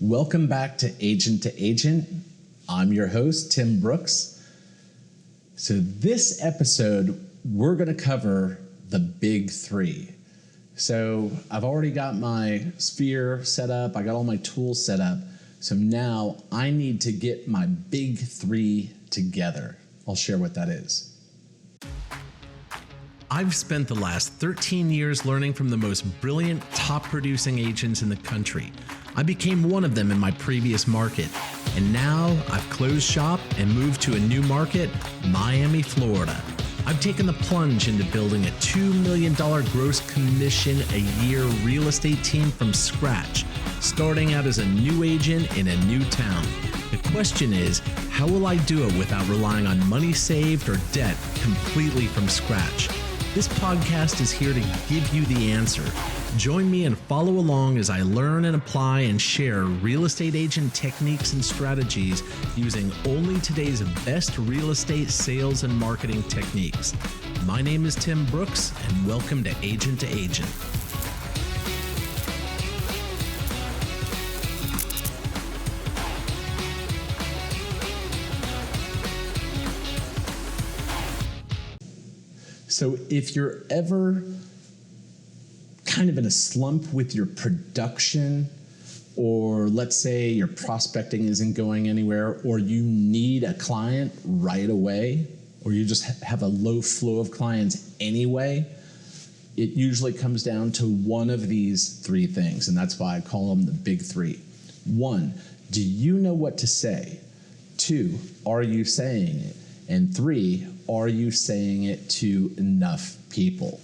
Welcome back to Agent to Agent. I'm your host, Tim Brooks. So this episode, we're going to cover the big three. So I've already got my sphere set up. I got all my tools set up. So now I need to get my big three together. I'll share what that is. I've spent the last 13 years learning from the most brilliant, top-producing agents in the country. I became one of them in my previous market, and now I've closed shop and moved to a new market, Miami, Florida. I've taken the plunge into building a $2 million gross commission a year real estate team from scratch, starting out as a new agent in a new town. The question is, how will I do it without relying on money saved or debt completely from scratch? This podcast is here to give you the answer. Join me and follow along as I learn and apply and share real estate agent techniques and strategies using only today's best real estate sales and marketing techniques. My name is Tim Brooks, and welcome to Agent to Agent. So if you're ever kind of in a slump with your production, or let's say your prospecting isn't going anywhere, or you need a client right away, or you just have a low flow of clients anyway, it usually comes down to one of these three things, and that's why I call them the big three. 1, do you know what to say? 2, are you saying it? And 3, are you saying it to enough people?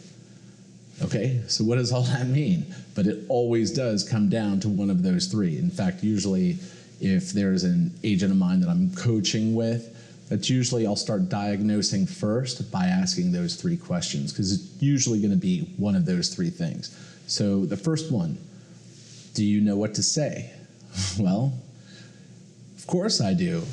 Okay, so what does all that mean? But it always does come down to one of those three. In fact, usually if there's an agent of mine that I'm coaching with, that's usually I'll start diagnosing first by asking those three questions, because it's usually going to be one of those three things. So the first one, do you know what to say? Well, of course I do.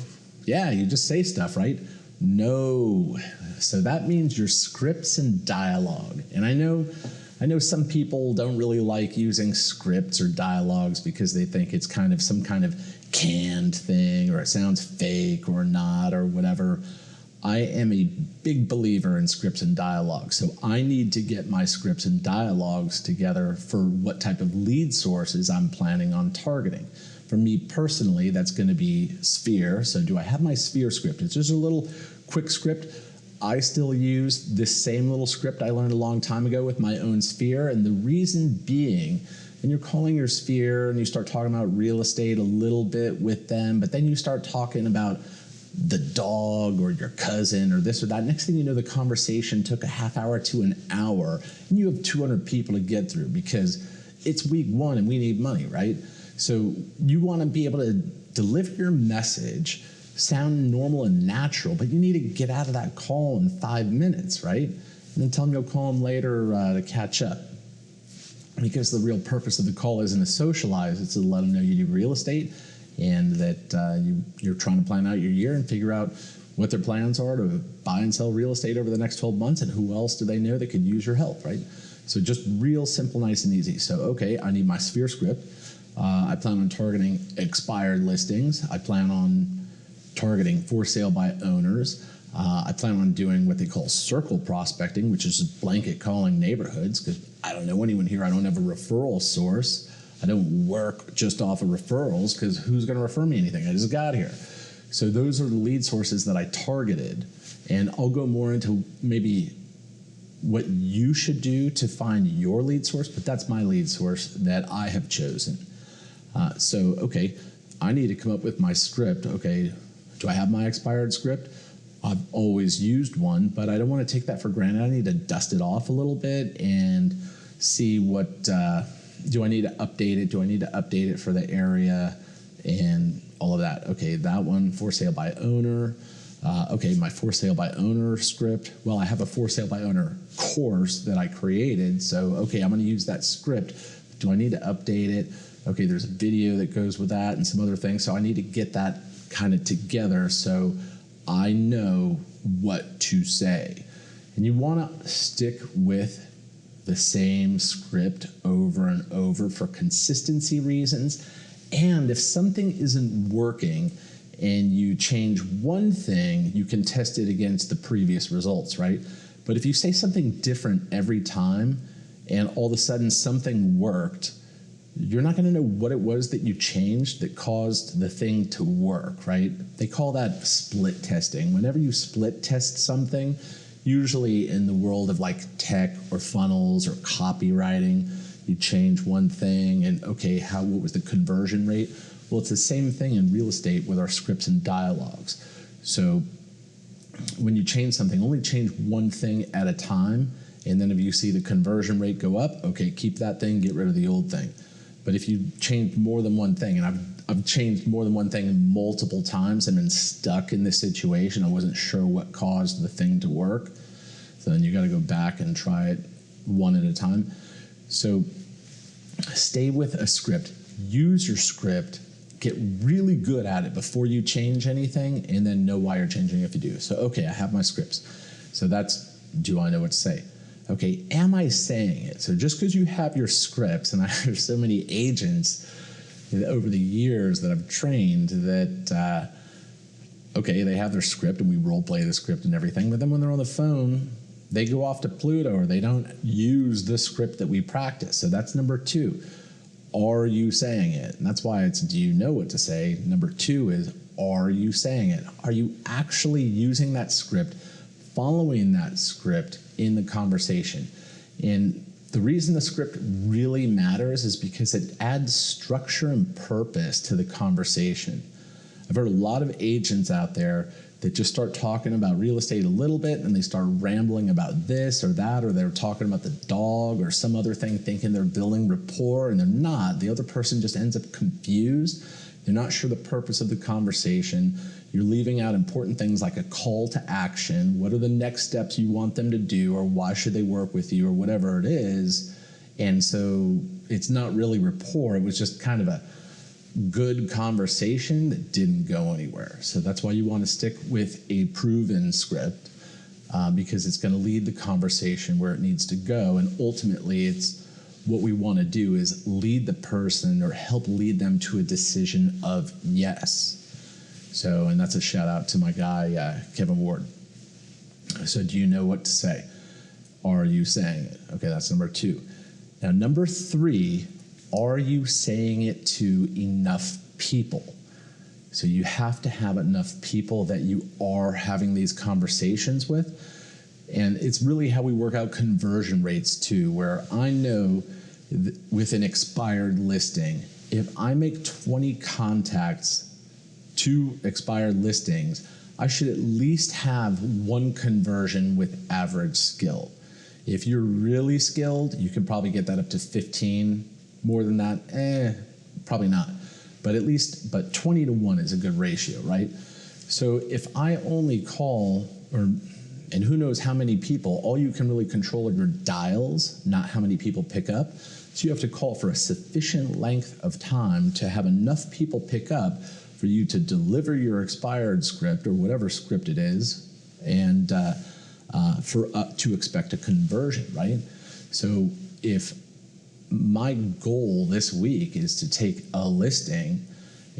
Yeah, you just say stuff, right? No. So that means your scripts and dialogue. And I know some people don't really like using scripts or dialogues because they think it's kind of some kind of canned thing, or it sounds fake or not or whatever. I am a big believer in scripts and dialogues. So I need to get my scripts and dialogues together for what type of lead sources I'm planning on targeting. For me personally, that's going to be Sphere. So do I have my Sphere script? It's just a little quick script. I still use this same little script I learned a long time ago with my own Sphere. And the reason being, when you're calling your Sphere and you start talking about real estate a little bit with them, but then you start talking about the dog or your cousin or this or that, next thing you know, the conversation took a half hour to an hour, and you have 200 people to get through because it's week one and we need money, right? So you want to be able to deliver your message, sound normal and natural, but you need to get out of that call in 5 minutes, right? And then tell them you'll call them later to catch up. Because the real purpose of the call isn't to socialize, it's to let them know you do real estate and that you're trying to plan out your year and figure out what their plans are to buy and sell real estate over the next 12 months and who else do they know that could use your help, right? So just real simple, nice and easy. So, okay, I need my Sphere script. I plan on targeting expired listings. I plan on targeting for sale by owners. I plan on doing what they call circle prospecting, which is blanket calling neighborhoods, because I don't know anyone here. I don't have a referral source. I don't work just off of referrals, because who's going to refer me anything? I just got here. So those are the lead sources that I targeted. And I'll go more into maybe what you should do to find your lead source, but that's my lead source that I have chosen. So, okay, I need to come up with my script. Okay, do I have my expired script? I've always used one, but I don't want to take that for granted. I need to dust it off a little bit and see what, do I need to update it? Do I need to update it for the area and all of that? Okay, that one, for sale by owner. Okay, my for sale by owner script. Well, I have a for sale by owner course that I created. So, okay, I'm going to use that script. Do I need to update it? Okay, there's a video that goes with that and some other things. So I need to get that kind of together so I know what to say. And you want to stick with the same script over and over for consistency reasons And if something isn't working and you change one thing, you can test it against the previous results, right? But if you say something different every time and all of a sudden something worked, you're not going to know what it was that you changed that caused the thing to work, right? They call that split testing. Whenever you split test something, usually in the world of like tech or funnels or copywriting, you change one thing and okay, what was the conversion rate? Well, it's the same thing in real estate with our scripts and dialogues. So when you change something, only change one thing at a time. And then if you see the conversion rate go up, okay, keep that thing, get rid of the old thing. But if you change more than one thing, and I've changed more than one thing multiple times and been stuck in this situation, I wasn't sure what caused the thing to work. So then you got to go back and try it one at a time. So stay with a script. Use your script. Get really good at it before you change anything, and then know why you're changing if you do. So, okay, I have my scripts. So that's, do I know what to say? Okay, am I saying it? So just because you have your scripts, and I have so many agents over the years that I've trained that, okay, they have their script and we role play the script and everything, but then when they're on the phone, they go off to Pluto or they don't use the script that we practice. So that's number 2. Are you saying it? And that's why it's, do you know what to say? Number 2 is, are you saying it? Are you actually using that script, following that script in the conversation? And the reason the script really matters is because it adds structure and purpose to the conversation. I've heard a lot of agents out there that just start talking about real estate a little bit and they start rambling about this or that, or they're talking about the dog or some other thing thinking they're building rapport, and they're not. The other person just ends up confused. They're not sure the purpose of the conversation. You're leaving out important things like a call to action. What are the next steps you want them to do, or why should they work with you, or whatever it is. And so it's not really rapport. It was just kind of a good conversation that didn't go anywhere. So that's why you want to stick with a proven script, because it's going to lead the conversation where it needs to go. And ultimately, it's what we want to do is lead the person or help lead them to a decision of yes. So, and that's a shout out to my guy, Kevin Ward. So do you know what to say? Are you saying it? Okay, that's number 2. Now, number 3, are you saying it to enough people? So you have to have enough people that you are having these conversations with. And it's really how we work out conversion rates too, where I know with an expired listing, if I make 20 contacts to expired listings, I should at least have 1 conversion with average skill. If you're really skilled, you can probably get that up to 15. More than that, probably not. But 20 to 1 is a good ratio, right? So if I only call, and who knows how many people, all you can really control are your dials, not how many people pick up. So you have to call for a sufficient length of time to have enough people pick up for you to deliver your expired script or whatever script it is, and to expect a conversion, right? So if my goal this week is to take a listing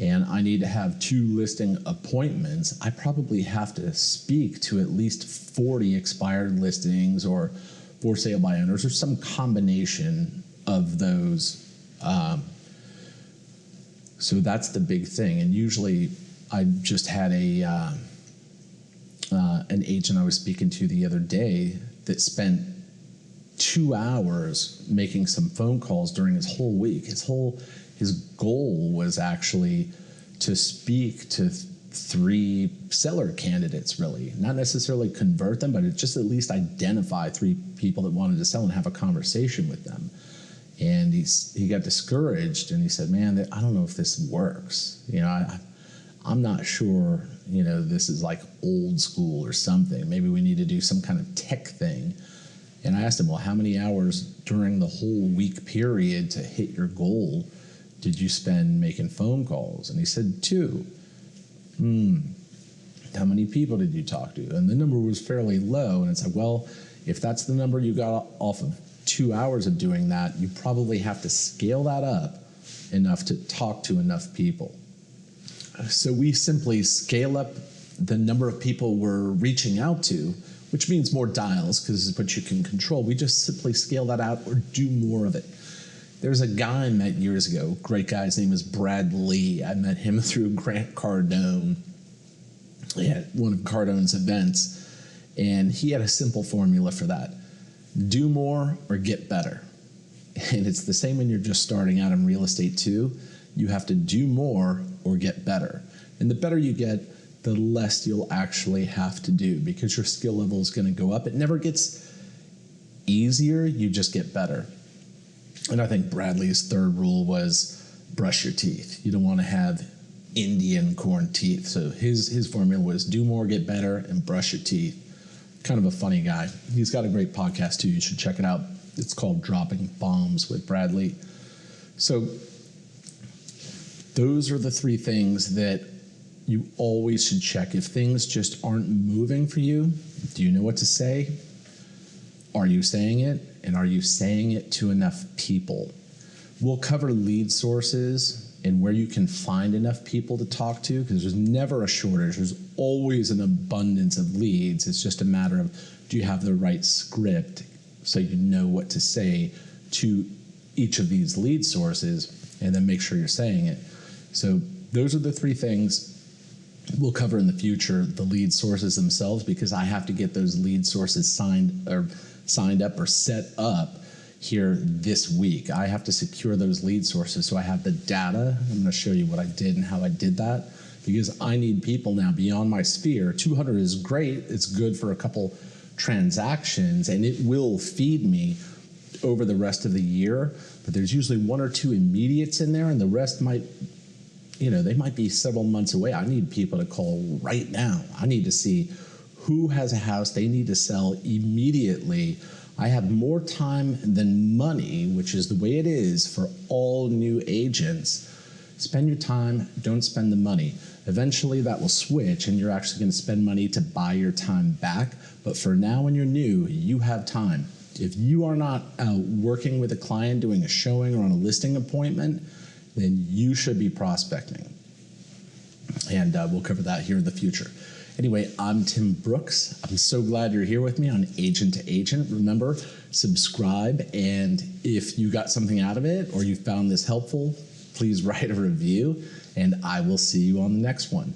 and I need to have 2 listing appointments, I probably have to speak to at least 40 expired listings or for sale by owners or some combination of those. So that's the big thing. And usually I just had an agent I was speaking to the other day that spent 2 hours making some phone calls during his whole week. His goal was actually to speak to 3 seller candidates, really. Not necessarily convert them, but just at least identify 3 people that wanted to sell and have a conversation with them. And he got discouraged and he said, man, I don't know if this works. I'm not sure, this is like old school or something. Maybe we need to do some kind of tech thing. And I asked him, well, how many hours during the whole week period to hit your goal did you spend making phone calls? And he said 2. How many people did you talk to? And the number was fairly low. And it's like, well, if that's the number you got off of 2 hours of doing that, you probably have to scale that up enough to talk to enough people. So we simply scale up the number of people we're reaching out to, which means more dials because it's what you can control. We just simply scale that out or do more of it. There's a guy I met years ago, great guy, his name is Brad Lee. I met him through Grant Cardone at one of Cardone's events, and he had a simple formula for that. Do more or get better. And it's the same when you're just starting out in real estate too. You have to do more or get better. And the better you get, the less you'll actually have to do because your skill level is going to go up. It never gets easier, you just get better. And I think Bradley's third rule was brush your teeth. You don't want to have Indian corn teeth. So his formula was do more, get better, and brush your teeth. Kind of a funny guy. He's got a great podcast too. You should check it out. It's called Dropping Bombs with Bradley. So those are the three things that you always should check. If things just aren't moving for you, do you know what to say? Are you saying it? And are you saying it to enough people? We'll cover lead sources and where you can find enough people to talk to because there's never a shortage. There's always an abundance of leads. It's just a matter of do you have the right script so you know what to say to each of these lead sources and then make sure you're saying it. So those are the three things we'll cover in the future, the lead sources themselves, because I have to get those lead sources signed up or set up here this week. I have to secure those lead sources so I have the data. I'm going to show you what I did and how I did that because I need people now beyond my sphere. 200 is great. It's good for a couple transactions and it will feed me over the rest of the year, but there's usually one or two immediates in there and the rest might, they might be several months away. I need people to call right now. I need to see who has a house they need to sell immediately. I have more time than money, which is the way it is for all new agents. Spend your time, don't spend the money. Eventually that will switch and you're actually going to spend money to buy your time back. But for now, when you're new, you have time. If you are not out working with a client, doing a showing or on a listing appointment, then you should be prospecting. And we'll cover that here in the future. Anyway, I'm Tim Brooks. I'm so glad you're here with me on Agent to Agent. Remember, subscribe, and if you got something out of it or you found this helpful, please write a review, and I will see you on the next one.